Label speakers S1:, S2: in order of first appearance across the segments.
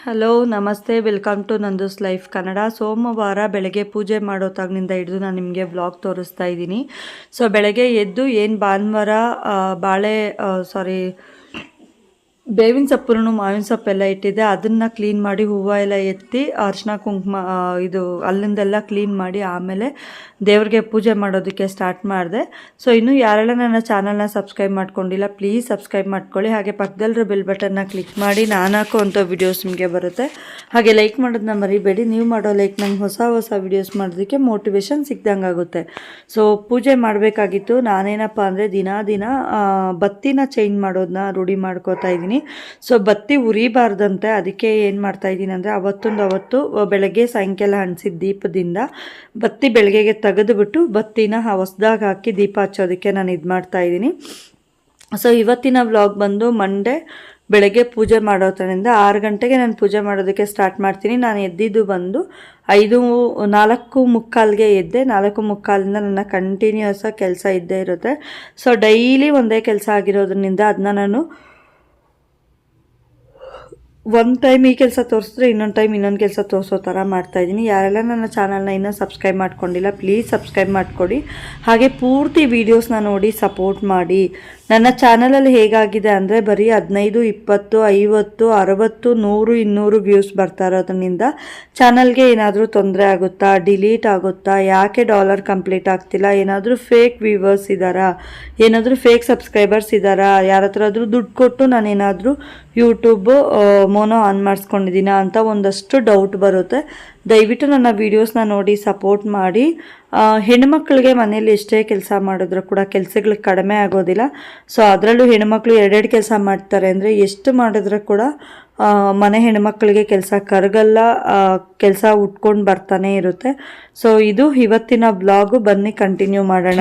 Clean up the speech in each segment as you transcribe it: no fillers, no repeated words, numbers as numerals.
S1: Hello ನಮಸ್ತೆ welcome to ನಂದೂಸ್ life Kannada. ಸೋಮವಾರ ಬೆಳಗ್ಗೆ ಪೂಜೆ ಮಾಡೋತಾಗಿನಿಂದ ಹಿಡಿದು ನಾನು ನಿಮಗೆ ವ್ಲಾಗ್ ತೋರಿಸ್ತಾ ಇದ್ದೀನಿ. ಸೊ ಬೆಳಗ್ಗೆ ಎದ್ದು ಏನು ಭಾನುವಾರ ಬೇವಿನ ಸೊಪ್ಪು ಮಾವಿನ ಸೊಪ್ಪೆಲ್ಲ ಇಟ್ಟಿದ್ದೆ, ಅದನ್ನು ಕ್ಲೀನ್ ಮಾಡಿ ಹೂವು ಎಲ್ಲ ಎತ್ತಿ ಅರಿಶಿನ ಕುಂಕುಮ ಅಲ್ಲಿಂದೆಲ್ಲ ಕ್ಲೀನ್ ಮಾಡಿ ಆಮೇಲೆ ದೇವ್ರಿಗೆ ಪೂಜೆ ಮಾಡೋದಕ್ಕೆ ಸ್ಟಾರ್ಟ್ ಮಾಡಿದೆ. ಸೊ ಇನ್ನೂ ಯಾರೆಲ್ಲ ನನ್ನ ಚಾನಲ್ನ ಸಬ್ಸ್ಕ್ರೈಬ್ ಮಾಡ್ಕೊಂಡಿಲ್ಲ ಪ್ಲೀಸ್ ಸಬ್ಸ್ಕ್ರೈಬ್ ಮಾಡ್ಕೊಳ್ಳಿ. ಹಾಗೆ ಪಕ್ಕದಲ್ಲಿರೋ ಬೆಲ್ ಬಟನ್ನ ಕ್ಲಿಕ್ ಮಾಡಿ ನಾನು ಹಾಕುವಂಥ ವೀಡಿಯೋಸ್ ನಿಮಗೆ ಬರುತ್ತೆ. ಹಾಗೆ ಲೈಕ್ ಮಾಡೋದನ್ನ ಮರಿಬೇಡಿ. ನೀವು ಮಾಡೋ ಲೈಕ್ ನಂಗೆ ಹೊಸ ವೀಡಿಯೋಸ್ ಮಾಡೋದಕ್ಕೆ ಮೋಟಿವೇಶನ್ ಸಿಕ್ದಂಗೆ ಆಗುತ್ತೆ. ಸೊ ಪೂಜೆ ಮಾಡಬೇಕಾಗಿತ್ತು. ನಾನೇನಪ್ಪ ಅಂದರೆ ದಿನ ಬತ್ತಿನ ಚೇಂಜ್ ಮಾಡೋದನ್ನ ರೂಢಿ ಮಾಡ್ಕೋತಾ ಇದ್ದೀನಿ. ಸೊ ಬತ್ತಿ ಉರಿಬಾರ್ದಂತೆ, ಅದಕ್ಕೆ ಏನು ಮಾಡ್ತಾ ಇದ್ದೀನಿ ಅಂದರೆ ಅವತ್ತು ಬೆಳಗ್ಗೆ ಸಾಯಂಕಾಲ ಹಣಿಸಿದ ದೀಪದಿಂದ ಬತ್ತಿ ಬೆಳಗ್ಗೆಗೆ ತೆಗೆದುಬಿಟ್ಟು ಬತ್ತಿನ ಹೊಸದಾಗಿ ಹಾಕಿ ದೀಪ ಹಚ್ಚೋದಕ್ಕೆ ನಾನು ಇದು ಮಾಡ್ತಾ ಇದ್ದೀನಿ. ಸೊ ಇವತ್ತಿನ ವ್ಲಾಗ್ ಬಂದು ಮಂಡೇ ಬೆಳಗ್ಗೆ ಪೂಜೆ ಮಾಡೋದ್ರಿಂದ 6 ಗಂಟೆಗೆ ನಾನು ಪೂಜೆ ಮಾಡೋದಕ್ಕೆ ಸ್ಟಾರ್ಟ್ ಮಾಡ್ತೀನಿ. ನಾನು ಎದ್ದಿದ್ದು ಬಂದು 4:45ಗೆ ಎದ್ದೆ. 4:45 ನನ್ನ ಕಂಟಿನ್ಯೂಸ್ ಕೆಲಸ ಇದ್ದೇ ಇರುತ್ತೆ. ಸೊ ಡೈಲಿ ಒಂದೇ ಕೆಲಸ ಆಗಿರೋದ್ರಿಂದ ಅದನ್ನ ನಾನು ಒಂದು ಟೈಮ್ ಈ ಕೆಲಸ ತೋರಿಸಿದ್ರೆ ಇನ್ನೊಂದು ಟೈಮ್ ಇನ್ನೊಂದು ಕೆಲಸ ತೋರಿಸೋ ಥರ ಮಾಡ್ತಾಯಿದ್ದೀನಿ. ಯಾರೆಲ್ಲ ನನ್ನ ಚಾನಲ್ನ ಇನ್ನೂ ಸಬ್ಸ್ಕ್ರೈಬ್ ಮಾಡ್ಕೊಂಡಿಲ್ಲ ಪ್ಲೀಸ್ ಸಬ್ಸ್ಕ್ರೈಬ್ ಮಾಡ್ಕೊಡಿ. ಹಾಗೆ ಪೂರ್ತಿ ವೀಡಿಯೋಸ್ನ ನೋಡಿ ಸಪೋರ್ಟ್ ಮಾಡಿ. ನನ್ನ ಚಾನಲಲ್ಲಿ ಹೇಗಾಗಿದೆ ಅಂದರೆ ಬರೀ 15, 20, 50, 60, 100, 200 ವ್ಯೂಸ್ ಬರ್ತಾ ಇರೋದ್ರಿಂದ ಚಾನಲ್ಗೆ ಏನಾದರೂ ತೊಂದರೆ ಆಗುತ್ತಾ, ಡಿಲೀಟ್ ಆಗುತ್ತಾ, ಯಾಕೆ ಡಾಲರ್ ಕಂಪ್ಲೀಟ್ ಆಗ್ತಿಲ್ಲ, ಏನಾದರೂ ಫೇಕ್ ವ್ಯೂವರ್ಸ್ ಇದ್ದಾರಾ, ಏನಾದರೂ ಫೇಕ್ ಸಬ್ಸ್ಕ್ರೈಬರ್ಸ್ ಇದ್ದಾರಾ, ಯಾರ ಹತ್ರ ಆದರೂ ದುಡ್ಡು ಕೊಟ್ಟು ನಾನೇನಾದರೂ ಯೂಟ್ಯೂಬ್ ಮೋನೋ ಆನ್ ಮಾಡಿಸ್ಕೊಂಡಿದ್ದೀನ ಅಂತ ಒಂದಷ್ಟು ಡೌಟ್ ಬರುತ್ತೆ. ದಯವಿಟ್ಟು ನನ್ನ ವೀಡಿಯೋಸ್ನ ನೋಡಿ ಸಪೋರ್ಟ್ ಮಾಡಿ. ಹೆಣ್ಮಕ್ಳಿಗೆ ಮನೇಲಿ ಎಷ್ಟೇ ಕೆಲಸ ಮಾಡಿದ್ರು ಕೂಡ ಕೆಲಸಗಳು ಕಡಿಮೆ ಆಗೋದಿಲ್ಲ. ಸೊ ಅದರಲ್ಲೂ ಹೆಣ್ಮಕ್ಳು 2 ಕೆಲಸ ಮಾಡ್ತಾರೆ ಅಂದರೆ ಎಷ್ಟು ಮಾಡಿದ್ರೂ ಕೂಡ ಮನೆ ಹೆಣ್ಮಕ್ಳಿಗೆ ಕೆಲಸ ಕರಗಲ್ಲ, ಕೆಲಸ ಉಟ್ಕೊಂಡು ಬರ್ತಾನೆ ಇರುತ್ತೆ. ಸೊ ಇದು ಇವತ್ತಿನ ಬ್ಲಾಗು, ಬನ್ನಿ ಕಂಟಿನ್ಯೂ ಮಾಡೋಣ.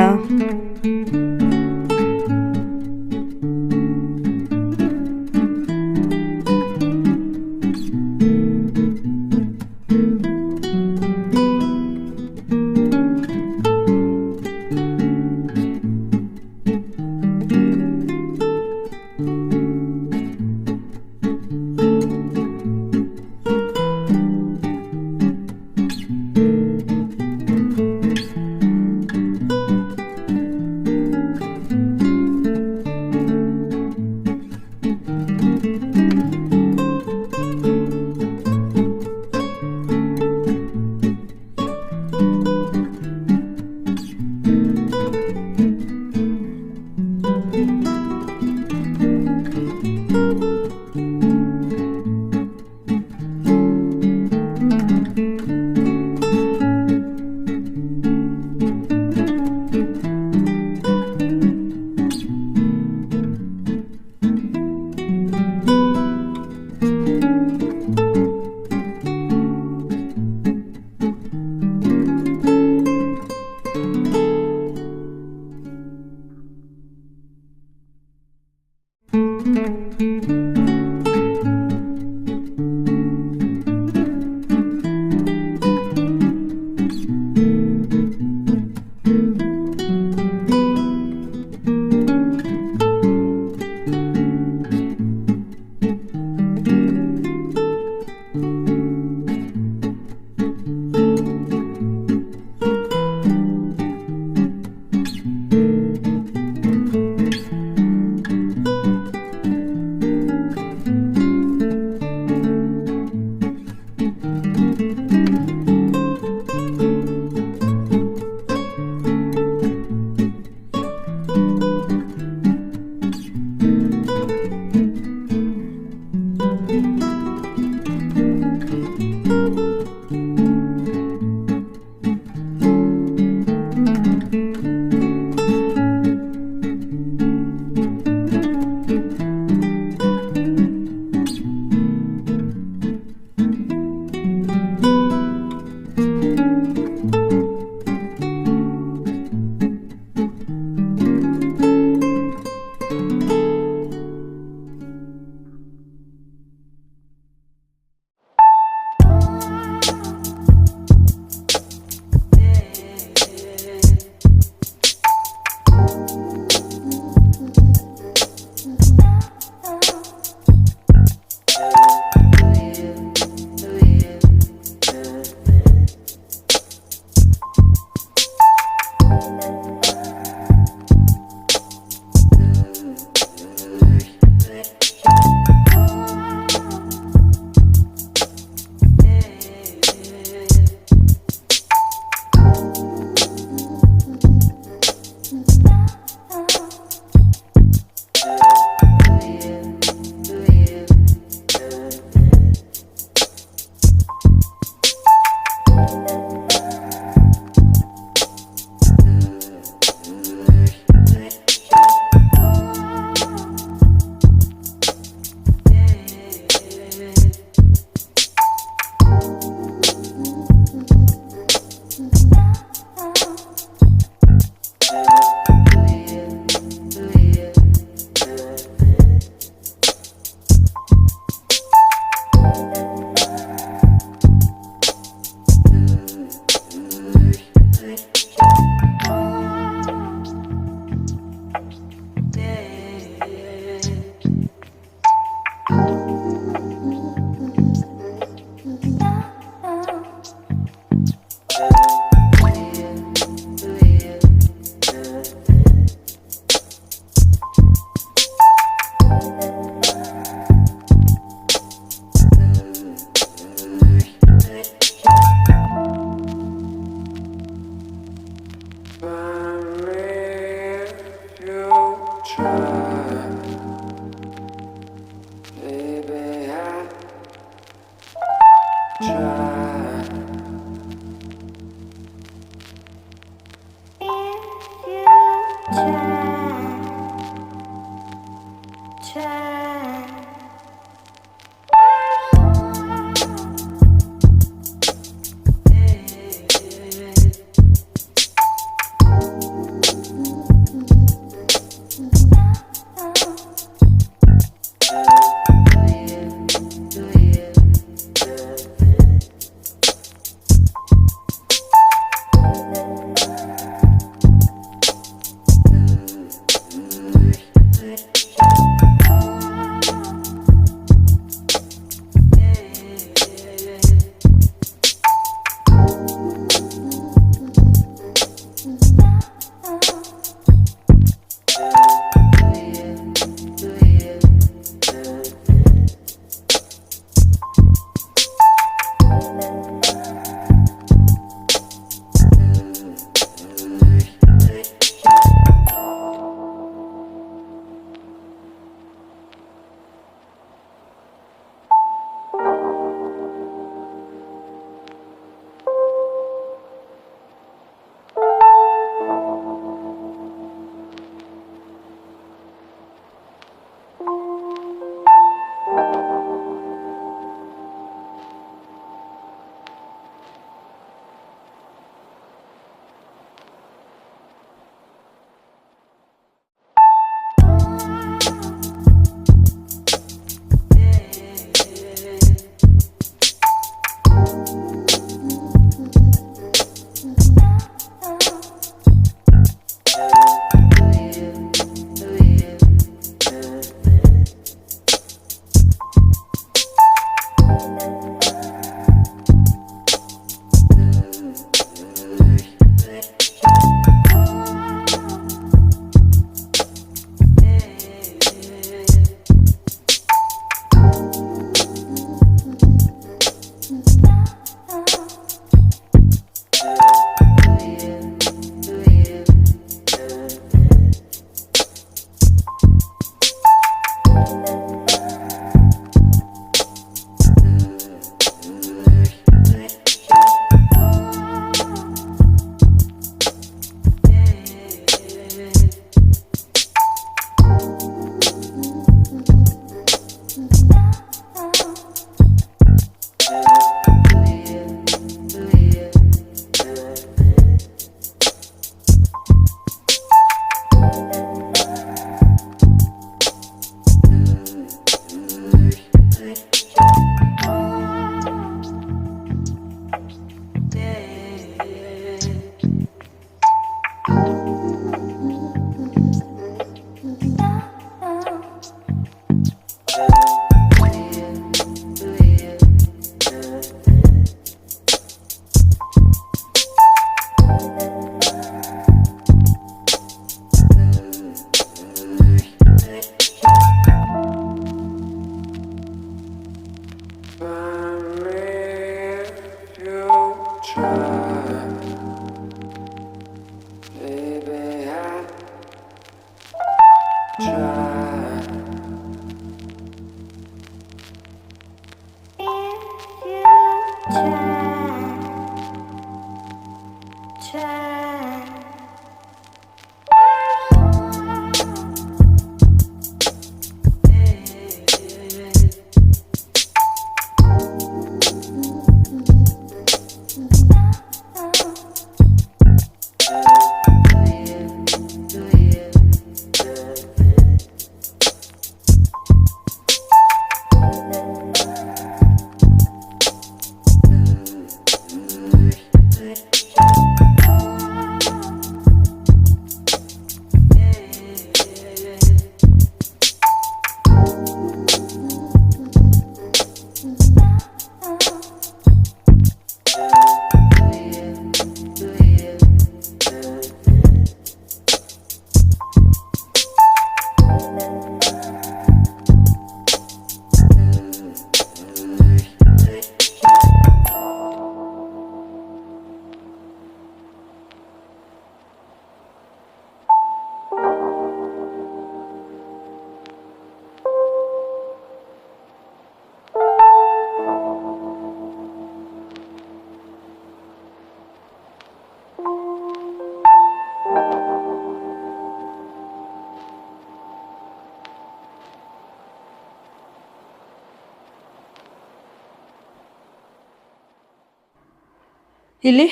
S1: ಇಲ್ಲಿ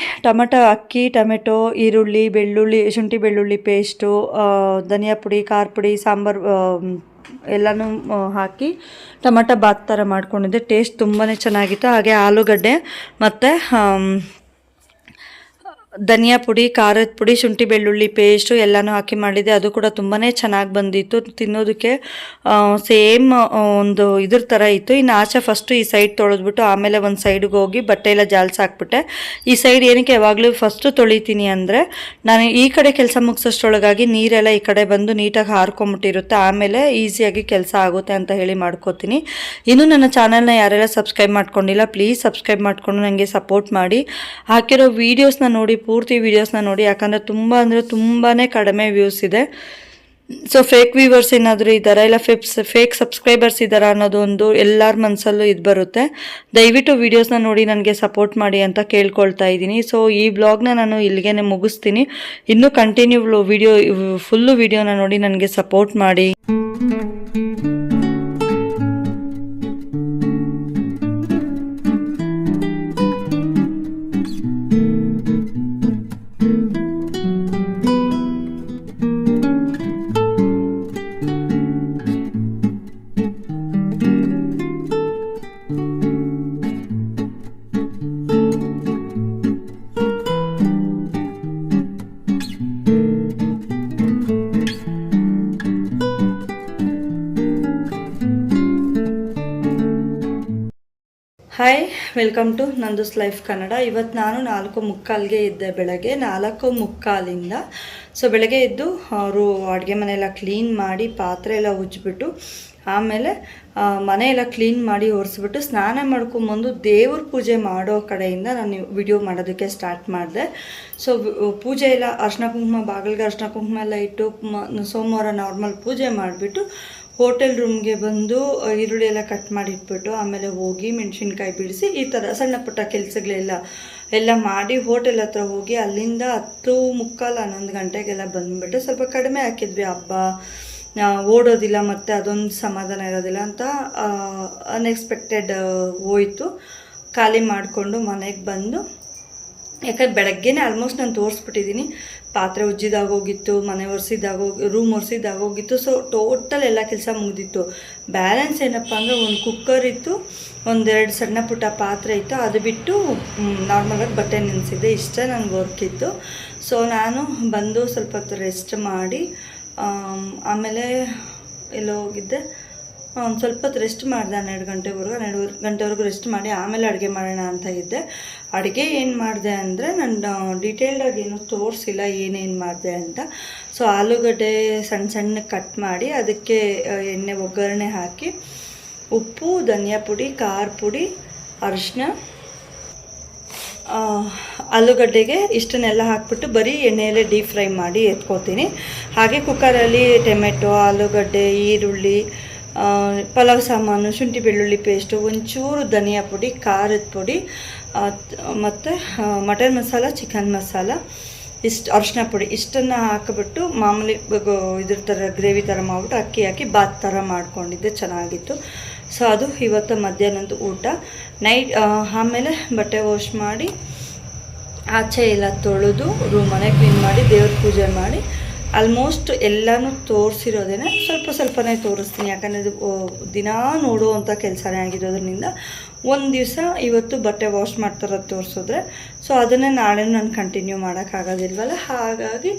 S1: ಅಕ್ಕಿ, ಟೊಮೆಟೊ, ಈರುಳ್ಳಿ, ಬೆಳ್ಳುಳ್ಳಿ, ಶುಂಠಿ ಬೆಳ್ಳುಳ್ಳಿ ಪೇಸ್ಟು, ಧನಿಯಾ ಪುಡಿ, ಖಾರ ಪುಡಿ, ಸಾಂಬಾರು ಎಲ್ಲನೂ ಹಾಕಿ ಟೊಮೆಟೊ ಬಾತ್ ಥರ ಮಾಡ್ಕೊಂಡಿದ್ದೆ. ಟೇಸ್ಟ್ ತುಂಬಾ ಚೆನ್ನಾಗಿತ್ತು. ಹಾಗೆ ಆಲೂಗಡ್ಡೆ ಮತ್ತು ಧನಿಯಾ ಪುಡಿ, ಖಾರದ ಪುಡಿ, ಶುಂಠಿ ಬೆಳ್ಳುಳ್ಳಿ ಪೇಸ್ಟು ಎಲ್ಲನೂ ಹಾಕಿ ಮಾಡಿದ್ದೆ. ಅದು ಕೂಡ ತುಂಬಾ ಚೆನ್ನಾಗಿ ಬಂದಿತ್ತು. ತಿನ್ನೋದಕ್ಕೆ ಸೇಮ್ ಒಂದು ಇದ್ರ ಥರ ಇತ್ತು. ಇನ್ನು ಆಚೆ ಫಸ್ಟು ಈ ಸೈಡ್ ತೊಳೆದ್ಬಿಟ್ಟು ಆಮೇಲೆ ಒಂದು ಸೈಡ್ಗೆ ಹೋಗಿ ಬಟ್ಟೆ ಎಲ್ಲ ಜಾಲ್ಸಾಕ್ಬಿಟ್ಟೆ. ಈ ಸೈಡ್ ಏನಕ್ಕೆ ಯಾವಾಗಲೂ ಫಸ್ಟು ತೊಳಿತೀನಿ ಅಂದರೆ ನಾನು ಈ ಕಡೆ ಕೆಲಸ ಮುಗಿಸೋಷ್ಟ್ರೊಳಗಾಗಿ ನೀರೆಲ್ಲ ಈ ಕಡೆ ಬಂದು ನೀಟಾಗಿ ಹಾರ್ಕೊಂಬಿಟ್ಟಿರುತ್ತೆ, ಆಮೇಲೆ ಈಸಿಯಾಗಿ ಕೆಲಸ ಆಗುತ್ತೆ ಅಂತ ಹೇಳಿ ಮಾಡ್ಕೋತೀನಿ. ಇನ್ನು ನನ್ನ ಚಾನಲ್ನ ಯಾರೆಲ್ಲ ಸಬ್ಸ್ಕ್ರೈಬ್ ಮಾಡ್ಕೊಂಡಿಲ್ಲ ಪ್ಲೀಸ್ ಸಬ್ಸ್ಕ್ರೈಬ್ ಮಾಡಿಕೊಂಡು ನನಗೆ ಸಪೋರ್ಟ್ ಮಾಡಿ. ಹಾಕಿರೋ ವೀಡಿಯೋಸ್ನ ನೋಡಿ, ಪೂರ್ತಿ ವೀಡಿಯೋಸ್ನ ನೋಡಿ, ಯಾಕಂದರೆ ತುಂಬಾ ಕಡಿಮೆ ವ್ಯೂಸ್ ಇದೆ. ಸೊ ಫೇಕ್ ವ್ಯೂವರ್ಸ್ ಏನಾದರೂ ಇದ್ದಾರಾ ಇಲ್ಲ ಫೇಕ್ ಸಬ್ಸ್ಕ್ರೈಬರ್ಸ್ ಇದ್ದಾರಾ ಅನ್ನೋದು ಒಂದು ಎಲ್ಲರ ಮನಸ್ಸಲ್ಲೂ ಇದು ಬರುತ್ತೆ. ದಯವಿಟ್ಟು ವೀಡಿಯೋಸ್ನ ನೋಡಿ ನನಗೆ ಸಪೋರ್ಟ್ ಮಾಡಿ ಅಂತ ಕೇಳ್ಕೊಳ್ತಾ ಇದ್ದೀನಿ. ಸೊ ಈ ಬ್ಲಾಗ್ನ ನಾನು ಇಲ್ಲಿಗೆ ಮುಗಿಸ್ತೀನಿ. ಇನ್ನೂ ಕಂಟಿನ್ಯೂ ಫುಲ್ಲು ವೀಡಿಯೋನ ನೋಡಿ ನನಗೆ ಸಪೋರ್ಟ್ ಮಾಡಿ. Hi, welcome to Nandu's life Kannada. ಇವತ್ತು ನಾನು 4:45ಗೆ ಇದ್ದೆ. ಬೆಳಗ್ಗೆ 4:45 ಸೊ ಬೆಳಗ್ಗೆ ಎದ್ದು ಅವರು ಅಡುಗೆ ಮನೆಯೆಲ್ಲ ಕ್ಲೀನ್ ಮಾಡಿ ಪಾತ್ರೆ ಎಲ್ಲ ಉಜ್ಜಿಬಿಟ್ಟು ಆಮೇಲೆ ಮನೆ ಎಲ್ಲ ಕ್ಲೀನ್ ಮಾಡಿ ಒರೆಸ್ಬಿಟ್ಟು ಸ್ನಾನ ಮಾಡ್ಕೊಂಬಂದು ದೇವ್ರ ಪೂಜೆ ಮಾಡೋ ಕಡೆಯಿಂದ ನಾನು ವಿಡಿಯೋ ಮಾಡೋದಕ್ಕೆ ಸ್ಟಾರ್ಟ್ ಮಾಡಿದೆ. ಸೊ ಪೂಜೆ ಎಲ್ಲ ಅರ್ಶಿನ ಕುಂಕುಮ, ಬಾಗಿಲಿಗೆ ಅರ್ಶಿನ ಕುಂಕುಮ ಎಲ್ಲ ಇಟ್ಟು ಸೋಮವಾರ ನಾರ್ಮಲ್ ಪೂಜೆ ಮಾಡಿಬಿಟ್ಟು ಹೋಟೆಲ್ ರೂಮ್ಗೆ ಬಂದು ಈರುಳ್ಳಿ ಎಲ್ಲ ಕಟ್ ಮಾಡಿ ಇಟ್ಬಿಟ್ಟು ಆಮೇಲೆ ಹೋಗಿ ಮೆಣಸಿನ್ಕಾಯಿ ಬಿಡಿಸಿ ಈ ಥರ ಸಣ್ಣ ಪುಟ್ಟ ಕೆಲಸಗಳೆಲ್ಲ ಮಾಡಿ ಹೋಟೆಲ್ ಹತ್ರ ಹೋಗಿ ಅಲ್ಲಿಂದ 10:45 11 ಗಂಟೆಗೆಲ್ಲ ಬಂದುಬಿಟ್ಟು ಸ್ವಲ್ಪ ಕಡಿಮೆ ಹಾಕಿದ್ವಿ. ಹಬ್ಬ ಓಡೋದಿಲ್ಲ ಮತ್ತು ಅದೊಂದು ಸಮಾಧಾನ ಇರೋದಿಲ್ಲ ಅಂತ ಅನ್ಎಕ್ಸ್ಪೆಕ್ಟೆಡ್ ಹೋಯಿತು. ಖಾಲಿ ಮಾಡಿಕೊಂಡು ಮನೆಗೆ ಬಂದು, ಯಾಕಂದ್ರೆ ಬೆಳಗ್ಗೆನೇ ಆಲ್ಮೋಸ್ಟ್ ನಾನು ತೋರಿಸ್ಬಿಟ್ಟಿದ್ದೀನಿ. ಪಾತ್ರೆ ಉಜ್ಜಿದಾಗೋಗಿತ್ತು, ಮನೆ ರೂಮ್ ಒರೆಸಿದಾಗೋಗಿತ್ತು. ಸೊ ಟೋಟಲ್ ಎಲ್ಲ ಕೆಲಸ ಮುಗಿದಿತ್ತು. ಬ್ಯಾಲೆನ್ಸ್ ಏನಪ್ಪ ಅಂದರೆ ಒಂದು ಕುಕ್ಕರ್ ಇತ್ತು, ಒಂದೆರಡು ಸಣ್ಣ ಪುಟ್ಟ ಪಾತ್ರೆ ಇತ್ತು, ಅದು ಬಿಟ್ಟು ನಾರ್ಮಲಾಗಿ ಬಟ್ಟೆ ನೆನೆಸಿದ್ದೆ. ಇಷ್ಟೇ ನನಗೆ ವರ್ಕ್ ಇತ್ತು. ಸೊ ನಾನು ಬಂದು ಸ್ವಲ್ಪ ಹೊತ್ತು ರೆಸ್ಟ್ ಮಾಡಿ ಆಮೇಲೆ ಎಲ್ಲೋ ಹೋಗಿದ್ದೆ, ಒಂದು ಸ್ವಲ್ಪ ಹೊತ್ತು ರೆಸ್ಟ್ ಮಾಡಿದೆ. 12 ಗಂಟೆವರೆಗೂ ರೆಸ್ಟ್ ಮಾಡಿ ಆಮೇಲೆ ಅಡುಗೆ ಮಾಡೋಣ ಅಂತ ಇದ್ದೆ. ಅಡುಗೆ ಏನು ಮಾಡಿದೆ ಅಂದರೆ ನಾನು ಡೀಟೇಲ್ಡಾಗಿ ಏನೂ ತೋರಿಸಿಲ್ಲ ಏನೇನು ಮಾಡಿದೆ ಅಂತ. ಸೊ ಆಲೂಗಡ್ಡೆ ಸಣ್ಣ ಕಟ್ ಮಾಡಿ ಅದಕ್ಕೆ ಎಣ್ಣೆ ಒಗ್ಗರಣೆ ಹಾಕಿ ಉಪ್ಪು, ಧನಿಯಾ ಪುಡಿ, ಖಾರ ಪುಡಿ, ಅರಿಶಿನ, ಆಲೂಗಡ್ಡೆಗೆ ಇಷ್ಟನ್ನೆಲ್ಲ ಹಾಕ್ಬಿಟ್ಟು ಬರೀ ಎಣ್ಣೆಯಲ್ಲೇ ಡೀಪ್ ಫ್ರೈ ಮಾಡಿ ಎತ್ಕೋತೀನಿ. ಹಾಗೆ ಕುಕ್ಕರಲ್ಲಿ ಟೊಮೆಟೊ, ಆಲೂಗಡ್ಡೆ, ಈರುಳ್ಳಿ, ಪಲಾವ್ ಸಾಮಾನು, ಶುಂಠಿ ಬೆಳ್ಳುಳ್ಳಿ ಪೇಸ್ಟು, ಒಂಚೂರು ಧನಿಯಾ ಪುಡಿ, ಖಾರದ ಪುಡಿ ಮತ್ತು ಮಟನ್ ಮಸಾಲ, ಚಿಕನ್ ಮಸಾಲ, ಅರಿಶಿನ ಪುಡಿ ಇಷ್ಟನ್ನು ಹಾಕಿಬಿಟ್ಟು ಮಾಮೂಲಿ ಇದ್ರ ಥರ ಗ್ರೇವಿ ಥರ ಮಾಡಿಬಿಟ್ಟು ಅಕ್ಕಿ ಹಾಕಿ ಬಾತ್ ಥರ ಮಾಡ್ಕೊಂಡಿದ್ದೆ. ಚೆನ್ನಾಗಿತ್ತು. ಸೊ ಅದು ಇವತ್ತು ಮಧ್ಯಾಹ್ನದ ಊಟ. ಆಮೇಲೆ ಬಟ್ಟೆ ವಾಶ್ ಮಾಡಿ ಆಚೆ ಎಲ್ಲ ತೊಳೆದು ಮನೆ ಕ್ಲೀನ್ ಮಾಡಿ ದೇವ್ರ ಪೂಜೆ ಮಾಡಿ ಆಲ್ಮೋಸ್ಟ್ ಎಲ್ಲನೂ ತೋರಿಸಿರೋದೇನೆ. ಸ್ವಲ್ಪನೇ ತೋರಿಸ್ತೀನಿ, ಯಾಕಂದರೆ ಇದು ದಿನ ನೋಡುವಂಥ ಕೆಲಸನೇ ಆಗಿರೋದ್ರಿಂದ ಒಂದು ದಿವಸ ಇವತ್ತು ಬಟ್ಟೆ ವಾಶ್ ಮಾಡ್ತಾರೋದು ತೋರಿಸಿದ್ರೆ ಸೊ ಅದನ್ನೇ ನಾಳೆ ನಾನು ಕಂಟಿನ್ಯೂ ಮಾಡೋಕ್ಕಾಗೋದಿಲ್ವಲ್ಲ. ಹಾಗಾಗಿ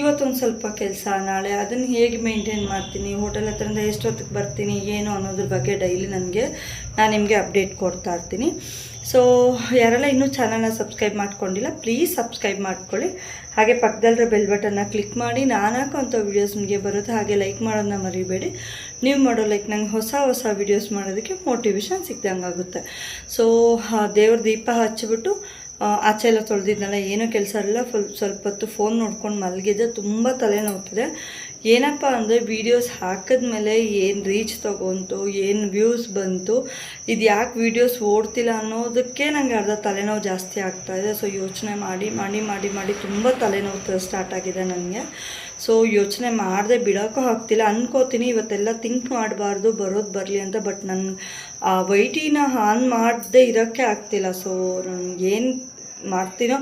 S1: ಇವತ್ತೊಂದು ಸ್ವಲ್ಪ ಕೆಲಸ, ನಾಳೆ ಅದನ್ನು ಹೇಗೆ ಮೇಂಟೈನ್ ಮಾಡ್ತೀನಿ, ಹೋಟೆಲ್ ಹತ್ರದಿಂದ ಎಷ್ಟೊತ್ತಿಗೆ ಬರ್ತೀನಿ ಏನು ಅನ್ನೋದ್ರ ಬಗ್ಗೆ ಡೈಲಿ ನಾನು ನಿಮಗೆ ಅಪ್ಡೇಟ್ ಕೊಡ್ತಾ ಇರ್ತೀನಿ. ಸೊ ಯಾರೆಲ್ಲ ಇನ್ನೂ ಚಾನಲ್ನ ಸಬ್ಸ್ಕ್ರೈಬ್ ಮಾಡ್ಕೊಂಡಿಲ್ಲ ಪ್ಲೀಸ್ ಸಬ್ಸ್ಕ್ರೈಬ್ ಮಾಡ್ಕೊಳ್ಳಿ. ಹಾಗೆ ಪಕ್ಕದಲ್ಲಿರೋ ಬೆಲ್ ಬಟನ್ನ ಕ್ಲಿಕ್ ಮಾಡಿ ನಾನು ಹಾಕೋಂಥ ವೀಡಿಯೋಸ್ ನಿಮಗೆ ಬರುತ್ತೆ. ಹಾಗೆ ಲೈಕ್ ಮಾಡೋದನ್ನ ಮರಿಬೇಡಿ. ನೀವು ಮಾಡೋ ಲೈಕ್ ನಂಗೆ ಹೊಸ ವೀಡಿಯೋಸ್ ಮಾಡೋದಕ್ಕೆ ಮೋಟಿವೇಶನ್ ಸಿಕ್ದಂಗೆ ಆಗುತ್ತೆ. ಸೊ ದೇವ್ರ ದೀಪ ಹಚ್ಚಿಬಿಟ್ಟು ಆಚೆ ಎಲ್ಲ ತೊಳೆದಿದ್ನಲ್ಲ, ಏನೂ ಕೆಲಸ ಇರಲಿಲ್ಲ. ಸ್ವಲ್ಪ ಹೊತ್ತು ಫೋನ್ ನೋಡ್ಕೊಂಡು ಮಲಗಿದ್ದೆ. ತುಂಬ ತಲೆನೋವ್ತಿದೆ. ಏನಪ್ಪ ಅಂದರೆ ವೀಡಿಯೋಸ್ ಹಾಕಿದ್ಮೇಲೆ ಏನು ರೀಚ್ ತೊಗೊಂತು, ಏನು ವ್ಯೂಸ್ ಬಂತು, ಇದು ಯಾಕೆ ವೀಡಿಯೋಸ್ ಓಡ್ತಿಲ್ಲ ಅನ್ನೋದಕ್ಕೆ ನನಗೆ ಅರ್ಧ ತಲೆನೋವು ಜಾಸ್ತಿ ಆಗ್ತಾಯಿದೆ. ಸೊ ಯೋಚನೆ ಮಾಡಿ ಮಾಡಿ ಮಾಡಿ ಮಾಡಿ ತುಂಬ ತಲೆನೋವು ಸ್ಟಾರ್ಟ್ ಆಗಿದೆ ನನಗೆ. ಸೊ ಯೋಚನೆ ಮಾಡದೆ ಬಿಡೋಕ್ಕೂ ಆಗ್ತಿಲ್ಲ. ಅನ್ಕೋತೀನಿ ಇವತ್ತೆಲ್ಲ ಥಿಂಕ್ ಮಾಡಬಾರ್ದು, ಬರೋದು ಬರಲಿ ಅಂತ. ಬಟ್ ನನ್ನ ಆ ವೈಟಿನ ಆನ್ ಮಾಡದೆ ಇರೋಕ್ಕೆ ಆಗ್ತಿಲ್ಲ. ಸೊ ನನಗೇನು ಮಾಡ್ತೀನೋ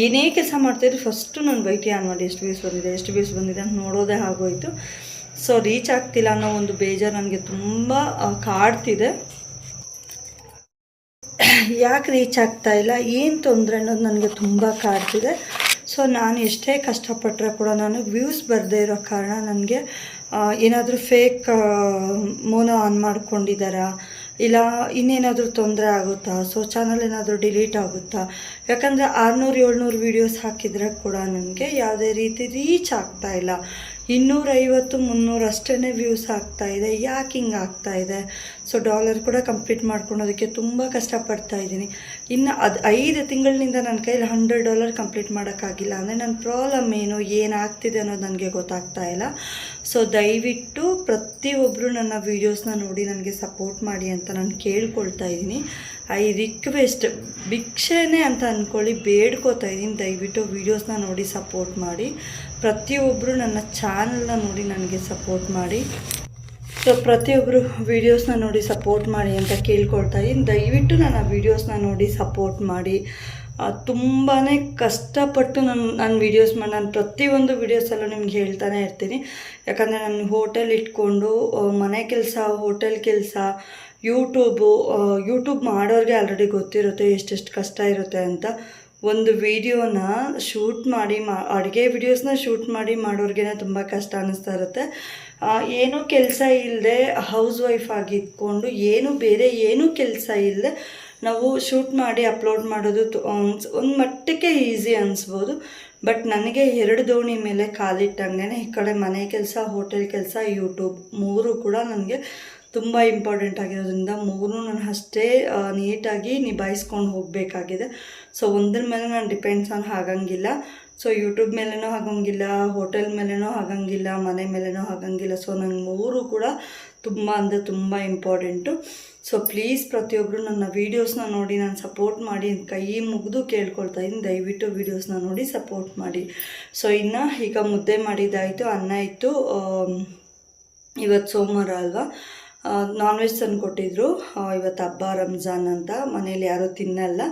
S1: ಏನೇ ಕೆಲಸ ಮಾಡ್ತಾಯಿದ್ರು ಫಸ್ಟು ನಾನು ವೈಟಿ ಆನ್ ಮಾಡಿ ಎಷ್ಟು ವ್ಯೂಸ್ ಬಂದಿದೆ ಅಂತ ನೋಡೋದೇ ಆಗೋಯಿತು. ಸೊ ರೀಚ್ ಆಗ್ತಿಲ್ಲ ಅನ್ನೋ ಒಂದು ಬೇಜಾರು ನನಗೆ ತುಂಬ ಕಾಡ್ತಿದೆ. ಯಾಕೆ ರೀಚ್ ಆಗ್ತಾಯಿಲ್ಲ, ಏನು ತೊಂದರೆ ಅನ್ನೋದು ನನಗೆ ತುಂಬ ಕಾಡ್ತಿದೆ. ಸೊ ನಾನು ಎಷ್ಟೇ ಕಷ್ಟಪಟ್ಟರೆ ಕೂಡ ನಾನು ವ್ಯೂಸ್ ಬರದೇ ಇರೋ ಕಾರಣ ನನಗೆ ಏನಾದರೂ ಫೇಕ್ ಮೋನೋ ಆನ್ ಮಾಡ್ಕೊಂಡಿದ್ದಾರಾ, ಇಲ್ಲ ಇನ್ನೇನಾದರೂ ತೊಂದರೆ ಆಗುತ್ತಾ, ಸೊ ಚಾನಲ್ ಏನಾದರೂ ಡಿಲೀಟ್ ಆಗುತ್ತಾ? ಯಾಕಂದರೆ 600-700 ವೀಡಿಯೋಸ್ ಹಾಕಿದರೆ ಕೂಡ ನನಗೆ ಯಾವುದೇ ರೀತಿ ರೀಚ್ ಆಗ್ತಾಯಿಲ್ಲ. 250-300 ಅಷ್ಟೇ ವ್ಯೂಸ್ ಆಗ್ತಾಯಿದೆ. ಯಾಕೆ ಹಿಂಗೆ ಆಗ್ತಾಯಿದೆ? ಸೊ ಡಾಲರ್ ಕೂಡ ಕಂಪ್ಲೀಟ್ ಮಾಡ್ಕೊಳೋದಕ್ಕೆ ತುಂಬ ಕಷ್ಟಪಡ್ತಾಯಿದ್ದೀನಿ. ಇನ್ನು ಅದು 5 ತಿಂಗಳಿನಿಂದ ನನ್ನ ಕೈಲಿ $100 ಕಂಪ್ಲೀಟ್ ಮಾಡೋಕ್ಕಾಗಿಲ್ಲ ಅಂದರೆ ನನ್ನ ಪ್ರಾಬ್ಲಮ್ ಏನಾಗ್ತಿದೆ ಅನ್ನೋದು ನನಗೆ ಗೊತ್ತಾಗ್ತಾ ಇಲ್ಲ. ಸೊ ದಯವಿಟ್ಟು ಪ್ರತಿಯೊಬ್ಬರು ನನ್ನ ವೀಡಿಯೋಸ್ನ ನೋಡಿ ನನಗೆ ಸಪೋರ್ಟ್ ಮಾಡಿ ಅಂತ ನಾನು ಕೇಳ್ಕೊಳ್ತಾ ಇದ್ದೀನಿ. ಐ ರಿಕ್ವೆಸ್ಟ್, ಭಿಕ್ಷೆನೇ ಅಂತ ಅಂದ್ಕೊಳ್ಳಿ, ಬೇಡ್ಕೋತಾ ಇದ್ದೀನಿ. ದಯವಿಟ್ಟು ವೀಡಿಯೋಸ್ನ ನೋಡಿ ಸಪೋರ್ಟ್ ಮಾಡಿ. ಪ್ರತಿಯೊಬ್ಬರು ನನ್ನ ಚಾನಲ್ನ ನೋಡಿ ನನಗೆ ಸಪೋರ್ಟ್ ಮಾಡಿ. ಸೊ ಪ್ರತಿಯೊಬ್ಬರು ವೀಡಿಯೋಸ್ನ ನೋಡಿ ಸಪೋರ್ಟ್ ಮಾಡಿ ಅಂತ ಕೇಳ್ಕೊಳ್ತಾ ಇದ್ದೀನಿ. ದಯವಿಟ್ಟು ನನ್ನ ವೀಡಿಯೋಸ್ನ ನೋಡಿ ಸಪೋರ್ಟ್ ಮಾಡಿ. ತುಂಬಾ ಕಷ್ಟಪಟ್ಟು ನನ್ನ ವೀಡಿಯೋಸ್ ಮಾಡಿ ನಾನು ಪ್ರತಿಯೊಂದು ವೀಡಿಯೋಸಲ್ಲೂ ನಿಮ್ಗೆ ಹೇಳ್ತಾನೆ ಇರ್ತೀನಿ. ಯಾಕಂದರೆ ನಾನು ಹೋಟೆಲ್ ಇಟ್ಕೊಂಡು ಮನೆ ಕೆಲಸ, ಹೋಟೆಲ್ ಕೆಲಸ, ಯೂಟ್ಯೂಬ್ ಮಾಡೋರಿಗೆ ಆಲ್ರೆಡಿ ಗೊತ್ತಿರುತ್ತೆ ಎಷ್ಟೆಷ್ಟು ಕಷ್ಟ ಇರುತ್ತೆ ಅಂತ. ಒಂದು ವೀಡಿಯೋನ ಶೂಟ್ ಮಾಡಿ ಅಡುಗೆ ವೀಡಿಯೋಸ್ನ ಶೂಟ್ ಮಾಡಿ ಮಾಡೋರಿಗೇ ತುಂಬ ಕಷ್ಟ ಅನ್ನಿಸ್ತಾ ಇರುತ್ತೆ. ಏನೂ ಕೆಲಸ ಇಲ್ಲದೆ ಹೌಸ್ ವೈಫ್ ಆಗಿ ಇಟ್ಕೊಂಡು ಬೇರೆ ಏನೂ ಕೆಲಸ ಇಲ್ಲದೆ ನಾವು ಶೂಟ್ ಮಾಡಿ ಅಪ್ಲೋಡ್ ಮಾಡೋದು ಒಂದು ಮಟ್ಟಕ್ಕೆ ಈಸಿ ಅನಿಸ್ಬೋದು. ಬಟ್ ನನಗೆ 2 ದೋಣಿ ಮೇಲೆ ಕಾಲಿಟ್ಟಂಗೆ ಈ ಕಡೆ ಮನೆ ಕೆಲಸ, ಹೋಟೆಲ್ ಕೆಲಸ, ಯೂಟ್ಯೂಬ್ 3 ಕೂಡ ನನಗೆ ತುಂಬ ಇಂಪಾರ್ಟೆಂಟ್ ಆಗಿರೋದ್ರಿಂದ 3 ನಾನು ಅಷ್ಟೇ ನೀಟಾಗಿ ನಿಭಾಯಿಸ್ಕೊಂಡು ಹೋಗಬೇಕಾಗಿದೆ. ಸೊ ಒಂದ್ರ ಮೇಲೆ ನಾನು ಡಿಪೆಂಡ್ಸ್ ಆಗಂಗಿಲ್ಲ. ಸೊ ಯೂಟ್ಯೂಬ್ ಮೇಲೇನೂ ಆಗಂಗಿಲ್ಲ, ಹೋಟೆಲ್ ಮೇಲೇನೂ ಆಗಂಗಿಲ್ಲ, ಮನೆ ಮೇಲೇನೂ ಆಗಂಗಿಲ್ಲ. ಸೊ ನಂಗೆ 3 ಕೂಡ ತುಂಬ ಇಂಪಾರ್ಟೆಂಟು. ಸೊ ಪ್ಲೀಸ್ ಪ್ರತಿಯೊಬ್ಬರು ನನ್ನ ವೀಡಿಯೋಸ್ನ ನೋಡಿ ನಾನು ಸಪೋರ್ಟ್ ಮಾಡಿ ಕೈ ಮುಗಿದು ಕೇಳ್ಕೊಳ್ತಾ ಇದ್ದೀನಿ. ದಯವಿಟ್ಟು ವೀಡಿಯೋಸ್ನ ನೋಡಿ ಸಪೋರ್ಟ್ ಮಾಡಿ. ಸೊ ಈಗ ಮುದ್ದೆ ಮಾಡಿದ್ದಾಯಿತು, ಅನ್ನ ಇತ್ತು. ಇವತ್ತು ಸೋಮವಾರ ಅಲ್ವಾ, ನಾನ್ ವೆಜ್ ತಂದು ಕೊಟ್ಟಿದ್ರು. ಇವತ್ತು ಹಬ್ಬ ರಂಜಾನ್ ಅಂತ, ಮನೇಲಿ ಯಾರೂ ತಿನ್ನಲ್ಲ.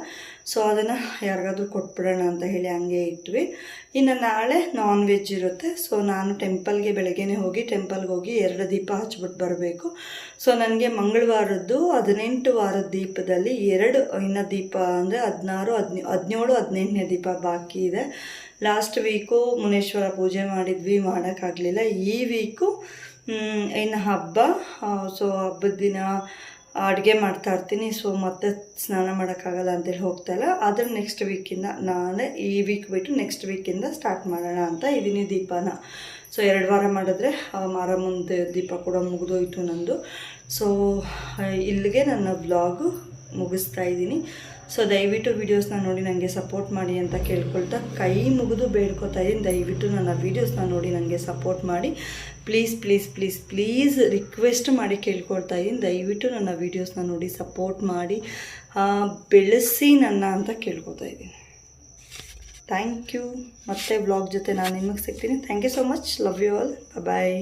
S1: ಸೊ ಅದನ್ನು ಯಾರಿಗಾದ್ರೂ ಕೊಟ್ಬಿಡೋಣ ಅಂತ ಹೇಳಿ ಹಂಗೆ ಇಟ್ವಿ. ಇನ್ನು ನಾಳೆ ನಾನ್ ವೆಜ್ ಇರುತ್ತೆ. ಸೊ ನಾನು ಬೆಳಗ್ಗೆನೇ ಹೋಗಿ ಟೆಂಪಲ್ಗೆ ಹೋಗಿ 2 ದೀಪ ಹಚ್ಬಿಟ್ಟು ಬರಬೇಕು. ಸೊ ನನಗೆ ಮಂಗಳವಾರದ್ದು 18 ವಾರದ ದೀಪದಲ್ಲಿ 2 ಇನ್ನು ದೀಪ ಅಂದರೆ 16, 17, 18ನೇ ದೀಪ ಬಾಕಿ ಇದೆ. ಲಾಸ್ಟ್ ವೀಕು ಮುನೇಶ್ವರ ಪೂಜೆ ಮಾಡಿದ್ವಿ, ಮಾಡೋಕ್ಕಾಗಲಿಲ್ಲ. ಈ ವೀಕು ಇನ್ನು ಹಬ್ಬ. ಸೊ ಹಬ್ಬದ ದಿನ ಅಡುಗೆ ಮಾಡ್ತಾಯಿರ್ತೀನಿ. ಸೊ ಮತ್ತೆ ಸ್ನಾನ ಮಾಡೋಕ್ಕಾಗಲ್ಲ ಅಂತೇಳಿ ಹೋಗ್ತಾಯಿಲ್ಲ. ಆದರೆ ನೆಕ್ಸ್ಟ್ ವೀಕಿಂದ, ನಾಳೆ ಈ ವೀಕ್ ಬಿಟ್ಟು ನೆಕ್ಸ್ಟ್ ವೀಕಿಂದ ಸ್ಟಾರ್ಟ್ ಮಾಡೋಣ ಅಂತ ಇದ್ದೀನಿ ದೀಪನ. ಸೊ 2 ವಾರ ಮಾಡಿದ್ರೆ ಮಾರಮ್ಮನ ದೀಪ ಕೂಡ ಮುಗಿದೋಯ್ತು ನಂದು. ಸೊ ಇಲ್ಲಿಗೆ ನನ್ನ ವ್ಲಾಗು ಮುಗಿಸ್ತಾ ಇದ್ದೀನಿ. ಸೊ ದಯವಿಟ್ಟು ವೀಡಿಯೋಸ್ನ ನೋಡಿ ನನಗೆ ಸಪೋರ್ಟ್ ಮಾಡಿ ಅಂತ ಕೇಳ್ಕೊಳ್ತಾ ಕೈ ಮುಗಿದು ಬೇಡ್ಕೊತಾ ಇದ್ದೀನಿ. ದಯವಿಟ್ಟು ನನ್ನ ವೀಡಿಯೋಸ್ನ ನೋಡಿ ನನಗೆ ಸಪೋರ್ಟ್ ಮಾಡಿ. ಪ್ಲೀಸ್ ರಿಕ್ವೆಸ್ಟ್ ಮಾಡಿ ಕೇಳ್ಕೊಳ್ತಾ ಇದ್ದೀನಿ. ದಯವಿಟ್ಟು ನನ್ನ ವೀಡಿಯೋಸ್ನ ನೋಡಿ ಸಪೋರ್ಟ್ ಮಾಡಿ, ಬೆಳೆಸಿ ನನ್ನ ಅಂತ ಕೇಳ್ಕೊತಾ ಇದ್ದೀನಿ. Thank you. ಮತ್ತೆ ವ್ಲಾಗ್ ಜೊತೆ ನಾನು ನಿಮಗೆ ಸಿಗ್ತೀನಿ. Thank you so much. Love you all. Bye.